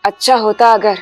अच्छा होता अगर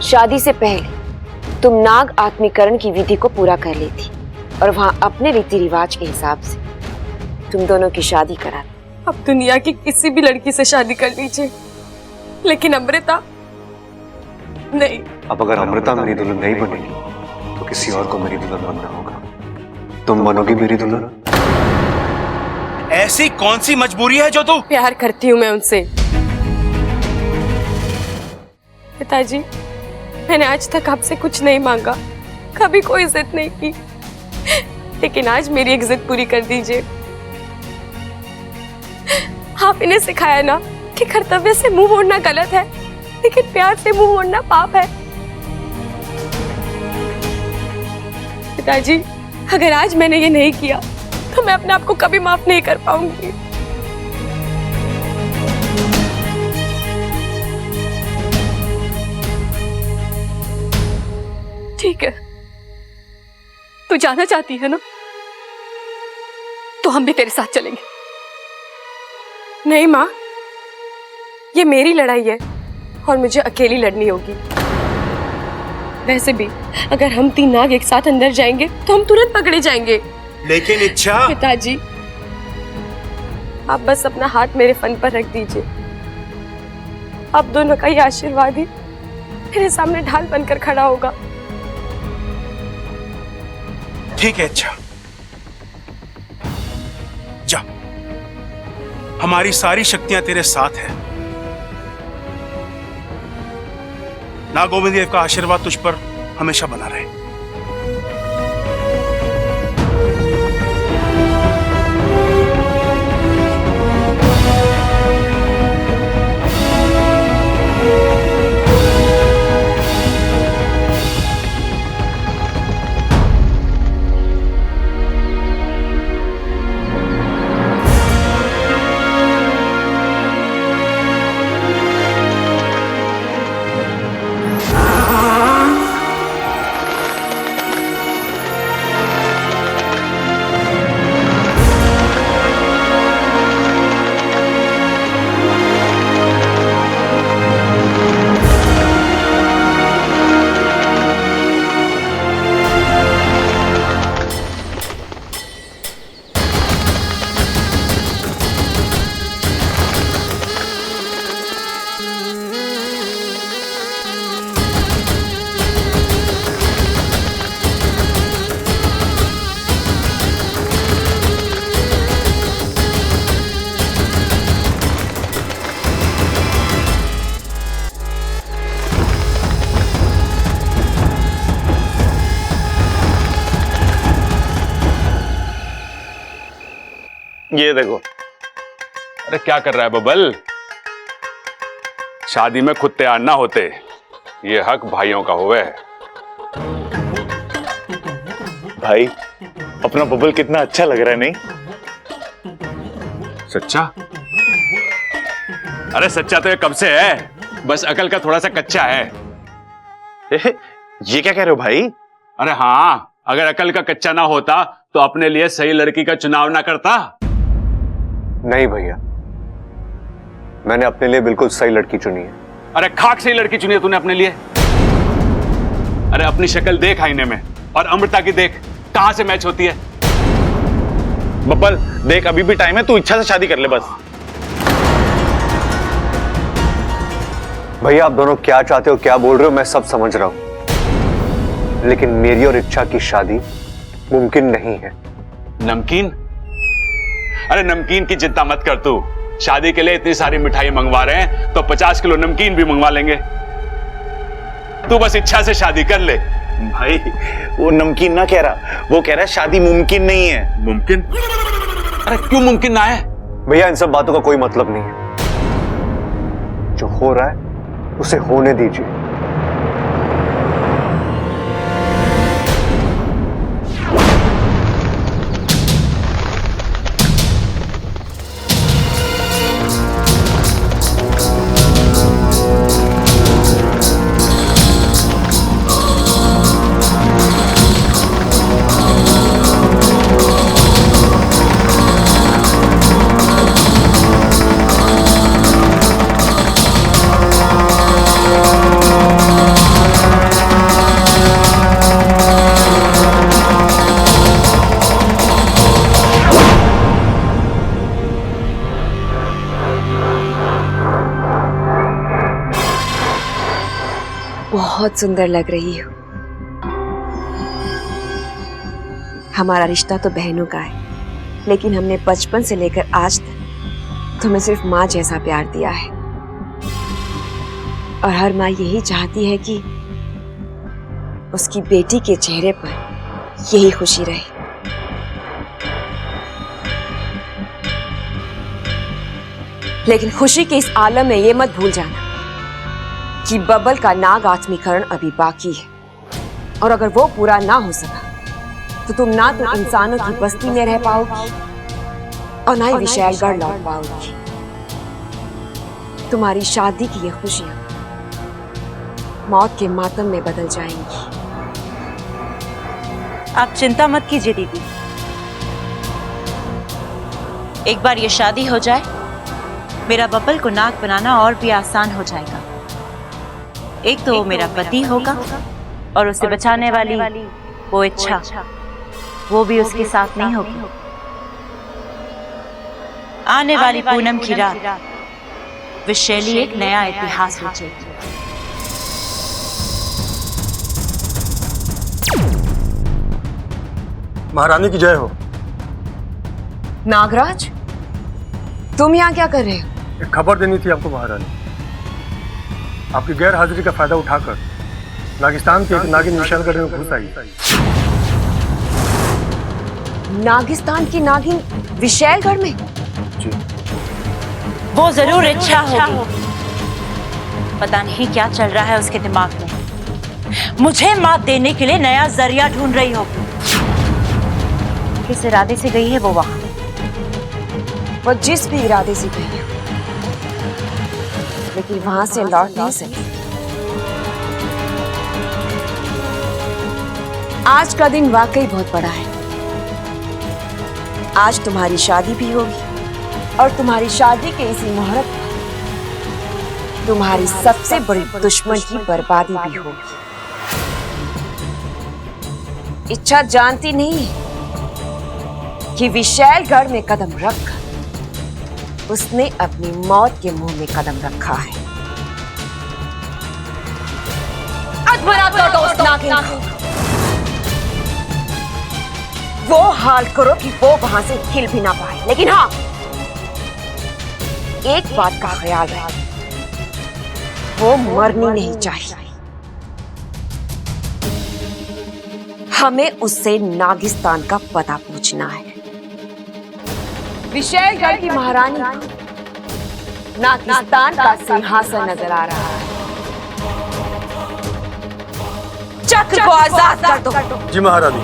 शादी से पहले तुम नाग आत्मीकरण की विधि को पूरा कर लेती और वहां अपने रीति रिवाज के हिसाब से तुम दोनों की शादी कराती। अब दुनिया की किसी भी लड़की से शादी कर लीजिए, लेकिन अमृता नहीं। अब अगर अमृता मेरी दुल्हन नहीं बनेगी तो किसी और को मेरी दुल्हन बनना होगा। तुम बनोगी मेरी दुल्हन? ऐसी कौन सी मजबूरी है जो तू? प्यार करती हूँ मैं उनसे। पिताजी, मैंने आज तक आपसे कुछ नहीं मांगा, कभी कोई जिद नहीं की, लेकिन आज मेरी एक जिद पूरी कर दीजिए। आप इन्हें सिखाया ना कि कर्तव्य से मुंह मोड़ना गलत है, लेकिन प्यार से मुंह मोड़ना पाप है। पिताजी, अगर आज मैंने ये नहीं किया तो मैं अपने आप को कभी माफ नहीं कर पाऊंगी। ठीक है, तू जाना चाहती है ना, तो हम भी तेरे साथ चलेंगे। नहीं माँ, ये मेरी लड़ाई है और मुझे अकेली लड़नी होगी। वैसे भी अगर हम 3 नाग एक साथ अंदर जाएंगे तो हम तुरंत पकड़े जाएंगे। लेकिन इच्छा। पिताजी, आप बस अपना हाथ मेरे फन पर रख दीजिए। आप दोनों का ये आशीर्वाद ही मेरे सामने ढाल बनकर खड़ा होगा। ठीक है इच्छा, जा, हमारी सारी शक्तियां तेरे साथ हैं। नागोविंद देव का आशीर्वाद तुझ पर हमेशा बना रहे। ये देखो। अरे क्या कर रहा है बबल? शादी में खुद तैयार ना होते, ये हक भाइयों का होवे। भाई, अपना बबल कितना अच्छा लग रहा है, नहीं? सच्चा? अरे सच्चा तो ये कब से है, बस अकल का थोड़ा सा कच्चा है। ये क्या कह रहे हो भाई? अरे हाँ, अगर अकल का कच्चा ना होता तो अपने लिए सही लड़की का चुनाव ना करता। नहीं भैया, मैंने अपने लिए बिल्कुल सही लड़की चुनी है। अरे खाक सही लड़की चुनी है तूने अपने लिए? अरे अपनी शक्ल देख आईने में और अमृता की देख, कहां से मैच होती है? बब्बल देख, अभी भी टाइम है, तू इच्छा से शादी कर ले बस। भैया आप दोनों क्या चाहते हो, क्या बोल रहे हो, मैं सब समझ रहा हूं, लेकिन मेरी और इच्छा की शादी मुमकिन नहीं है। नमकीन? अरे नमकीन की चिंता मत कर तू, शादी के लिए इतनी सारी मिठाई मंगवा रहे हैं तो 50 किलो नमकीन भी मंगवा लेंगे। तू बस इच्छा से शादी कर ले। भाई वो नमकीन ना कह रहा, वो कह रहा है शादी मुमकिन नहीं है। मुमकिन? अरे क्यों मुमकिन ना है? भैया इन सब बातों का कोई मतलब नहीं है, जो हो रहा है उसे होने दीजिए। बहुत सुंदर लग रही हो। हमारा रिश्ता तो बहनों का है, लेकिन हमने बचपन से लेकर आज तक तुम्हें सिर्फ माँ जैसा प्यार दिया है। और हर माँ यही चाहती है कि उसकी बेटी के चेहरे पर यही खुशी रहे। लेकिन खुशी के इस आलम में ये मत भूल जाना कि बबल का नाग आत्मीकरण अभी बाकी है, और अगर वो पूरा ना हो सका तो तुम ना तो इंसानों की बस्ती में रह पाओगी और ना ही विशालगढ़ लौट पाओगी। तुम्हारी शादी की ये खुशियां मौत के मातम में बदल जाएंगी। आप चिंता मत कीजिए दीदी, एक बार ये शादी हो जाए, मेरा बबल को नाग बनाना और भी आसान हो जाएगा। एक तो वो मेरा पति होगा और उसे बचाने वाली वो इच्छा, वो भी उसके साथ नहीं होगी। आने वाली पूनम की रात विशैली एक नया इतिहास रचेगी। महारानी की जय हो। नागराज, तुम यहाँ क्या कर रहे हो? एक खबर देनी थी आपको महारानी। आपकी गैर हाजिरी का फायदा उठाकर नागिस्तान के एक नागिन विशालगढ़ में घुस आई। नागिस्तान की नागिन विशालगढ़ में? जी। वो जरूर इच्छा होगी, पता नहीं क्या चल रहा है उसके दिमाग में। मुझे मात देने के लिए नया जरिया ढूंढ रही होगी। किस इरादे से गई है वो वहां? वो जिस भी इरादे से गई हो, लेकिन वहां से लौट नहीं सकी। आज का दिन वाकई बहुत बड़ा है। आज तुम्हारी शादी भी होगी और तुम्हारी शादी के इसी मुहूर्त पर तुम्हारी सबसे बड़ी दुश्मन की बर्बादी भी होगी। इच्छा जानती नहीं है कि विशालगढ़ में कदम रखकर उसने अपनी मौत के मुंह में कदम रखा है। वो हाल करो कि वो वहां से हिल भी ना पाए। लेकिन हाँ, एक बात का ख्याल रहे, वो मरनी नहीं चाहिए। हमें उससे नागिस्तान का पता पूछना है। विशालगढ़ की महारानी नागिस्तान का सिंहासन नजर आ रहा है। चक्र को आजाद कर दो। जी महारानी।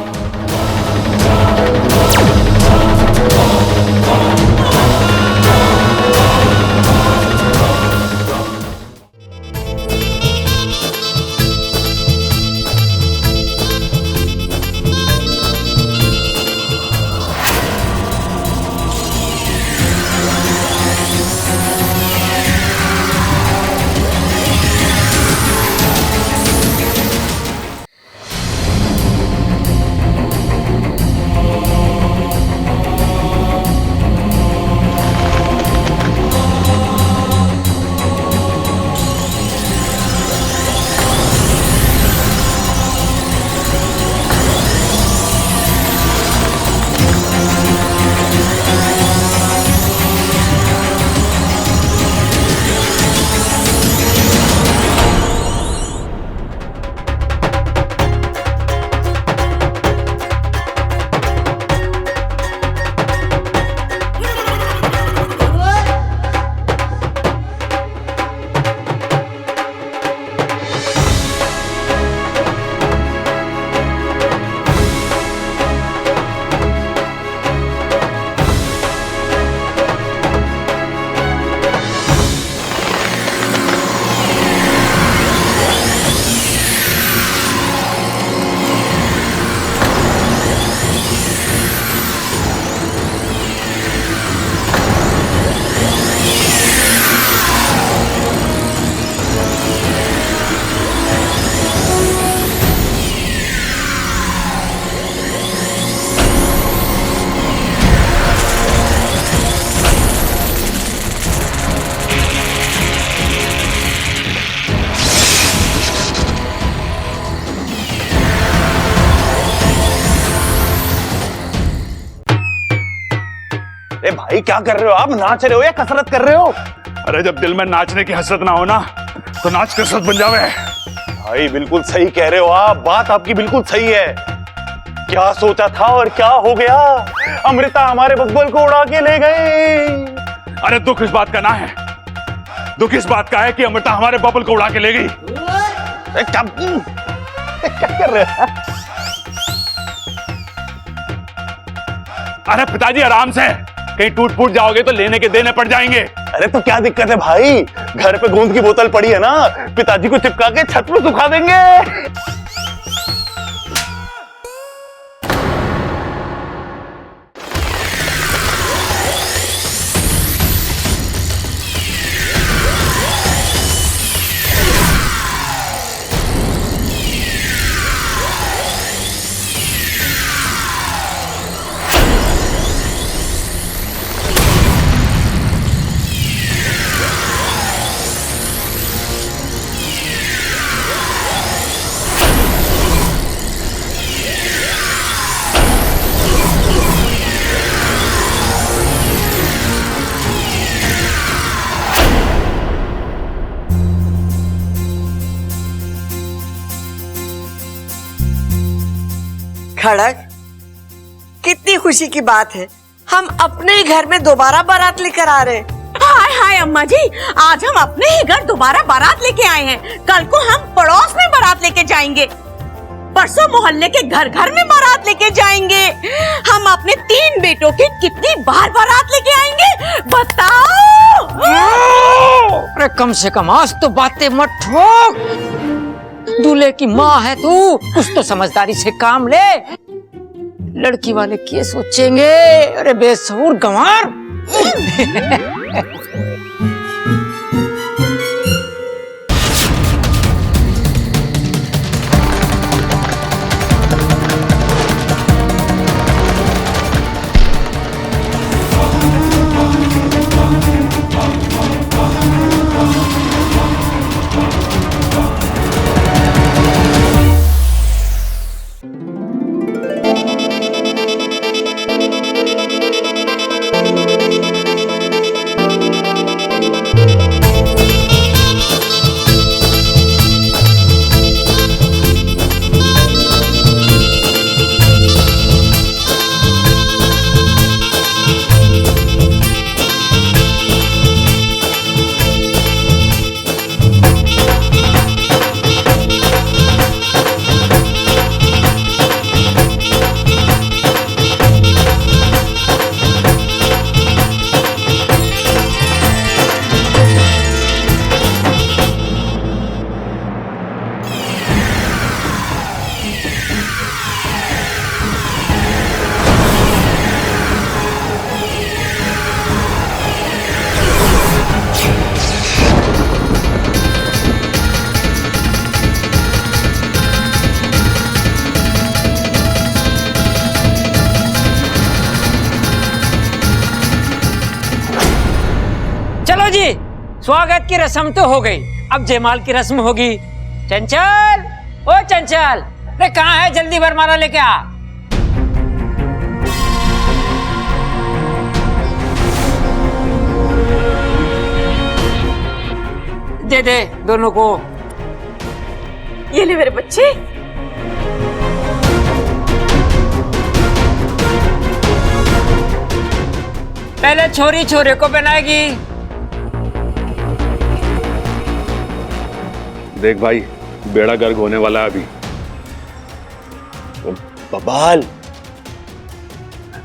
भाई क्या कर रहे हो आप? नाच रहे हो या कसरत कर रहे हो? अरे जब दिल में नाचने की हसरत ना हो ना तो नाच कसरत बन जावे। भाई बिल्कुल सही कह रहे हो आप, बात आपकी बिल्कुल सही है। क्या सोचा था और क्या हो गया? अमृता हमारे बब्बल को उड़ा के ले गए। अरे दुख इस बात का ना है, दुख इस बात का है कि अमृता हमारे बबल को उड़ा के ले गई। क्या कर रहे हो? अरे पिताजी आराम से, कहीं टूट फूट जाओगे तो लेने के देने पड़ जाएंगे। अरे तो क्या दिक्कत है भाई, घर पे गोंद की बोतल पड़ी है ना, पिताजी को चिपका के छत पे सुखा देंगे। खड़क, कितनी खुशी की बात है, हम अपने ही घर में दोबारा बारात लेकर आ रहे हैं। हाय हाय अम्मा जी, आज हम अपने ही घर दोबारा बारात लेके आए हैं। कल को हम पड़ोस में बारात लेके जाएंगे, परसों मोहल्ले के घर घर में बारात लेके जाएंगे। हम अपने 3 बेटों की कितनी बार बारात लेके आएंगे बताओ। अरे कम से कम आज तो बातें मत ठोक। दूल्हे की माँ है तू, कुछ तो समझदारी से काम ले। लड़की वाले क्या सोचेंगे? अरे बेसबूर गंवार। स्वागत की रस्म तो हो गई, अब जयमाल की रस्म होगी। चंचल, ओ चंचल, अरे कहाँ है? जल्दी वरमाला लेके आ। दे दे दोनों को। ये ले मेरे बच्चे। पहले छोरी छोरे को पहनाएगी। देख भाई, बेड़ा गर्क होने वाला है अभी। बबाल,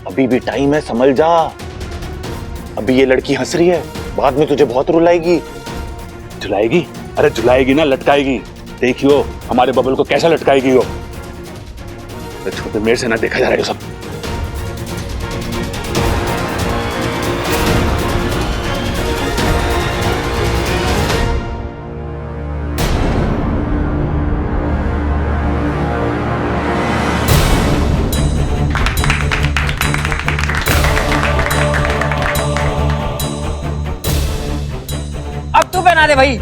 अभी भी टाइम है, संभल जा। अभी ये लड़की हंस रही है, बाद में तुझे बहुत रुलाएगी। झुलाएगी? अरे झुलाएगी ना, लटकाएगी। देखियो हमारे बबल को कैसा लटकाएगी वो। छोटे मेरे से ना देखा जा रहा है सब। अब तू बना दे भाई।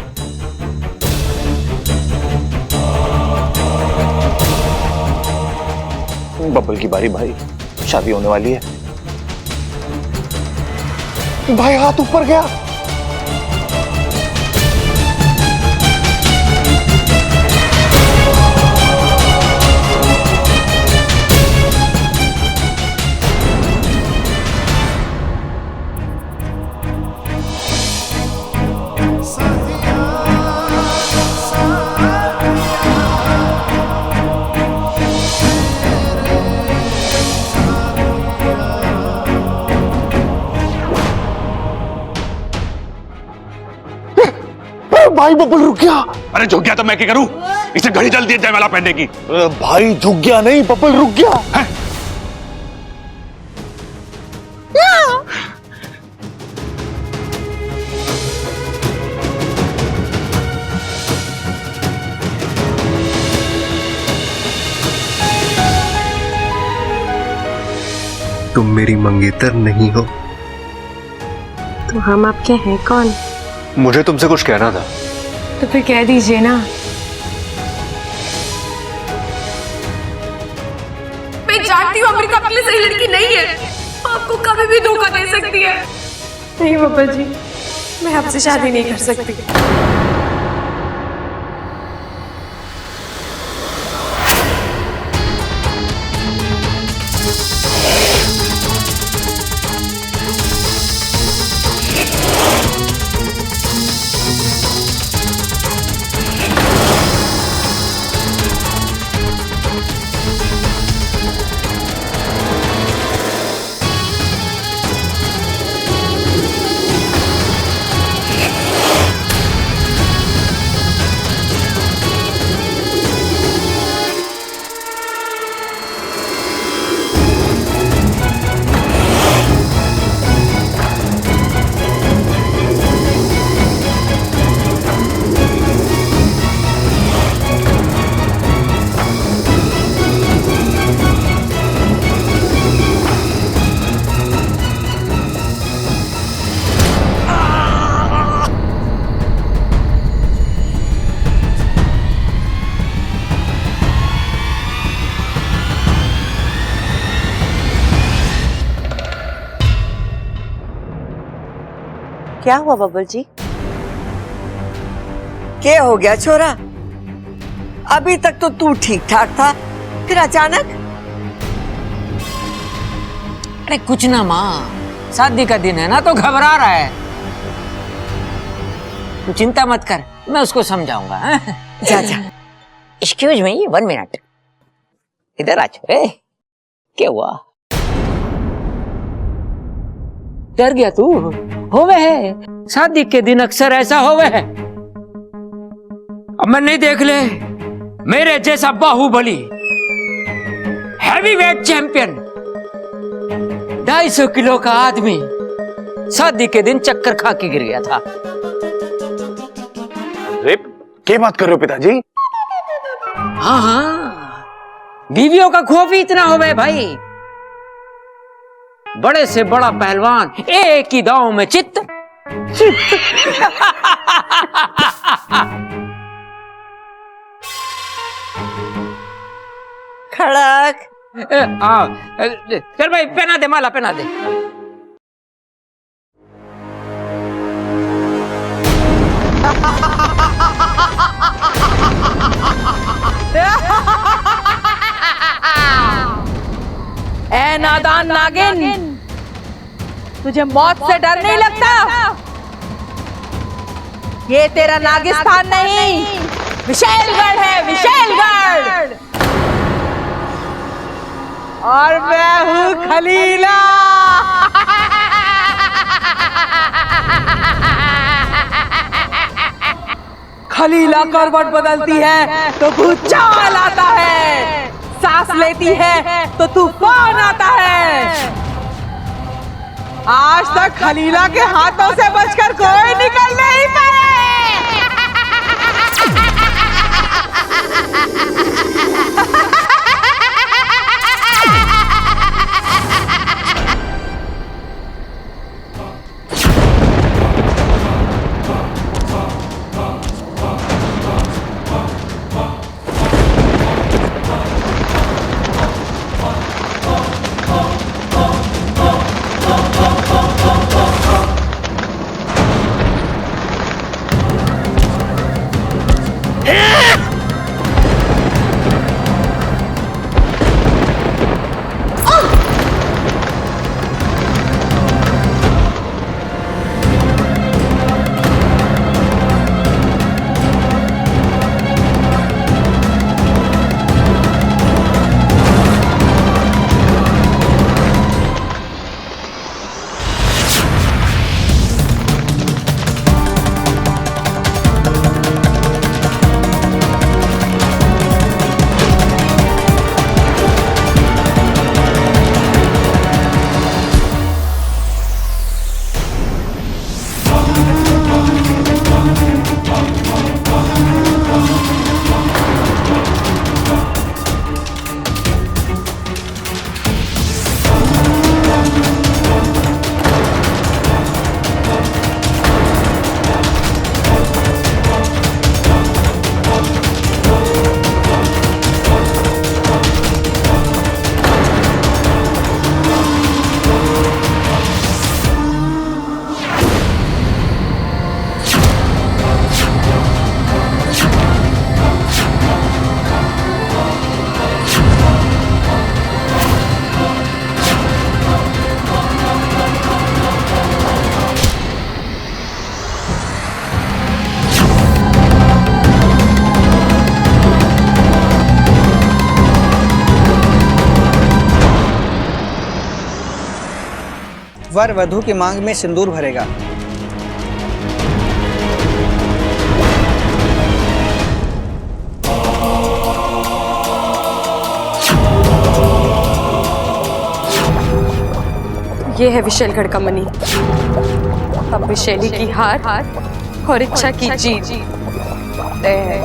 बब्बल की बारी भाई, शादी होने वाली है। भाई हाथ ऊपर गया। भाई बबल रुक गया। अरे झुक गया तो मैं क्या करूं? इसे घड़ी जल्दी है जयमाला पहनने की। भाई झुक गया नहीं, बबल रुक गया है। तुम मेरी मंगेतर नहीं हो। तो हम आपके हैं कौन? मुझे तुमसे कुछ कहना था। तो फिर कह दीजिए ना। मैं जानती हूँ अमृता आपके लिए सही लड़की नहीं है, आपको कभी भी धोखा दे सकती है। नहीं बाबा जी, मैं आपसे शादी नहीं कर सकती। क्या हुआ बबल जी? क्या हो गया छोरा? अभी तक तो तू ठीक ठाक था, फिर अचानक? अरे कुछ ना माँ, शादी का दिन है ना तो घबरा रहा है। तू चिंता मत कर, मैं उसको समझाऊंगा। जा जा। एक्सक्यूज मी 1 मिनट, इधर आ छोरे। क्या हुआ? डर गया तू? होवे है, शादी के दिन अक्सर ऐसा होवे है। अब मैं नहीं देख ले, मेरे जैसा बाहुबली हैवीवेट चैंपियन 250 किलो का आदमी शादी के दिन चक्कर खा के गिर गया था। क्या बात कर रहे हो पिताजी? हाँ हाँ, बीवियों का खौफ ही इतना हो गए भाई। बड़े से बड़ा पहलवान एक ही दांव में चित्त। खड़क। चल भाई पहना दे, माला पहना दे। ए नादान नागिन, तुझे मौत से डर नहीं लगता? ये तेरा नागिस्तान नहीं, विशेलगढ़ है, विशेलगढ़। और मैं हूँ खलीला। खलीला करवट बदलती है तो भूचाल आता है, सांस लेती है तो तूफान आता है। आज तक खलीला के हाथों से बचकर कोई निकल नहीं पाए। वर वधू की मांग में सिंदूर भरेगा। ये है विशेलगढ़ का मणि। अब विशेली की हार और इच्छा की जीत तय है।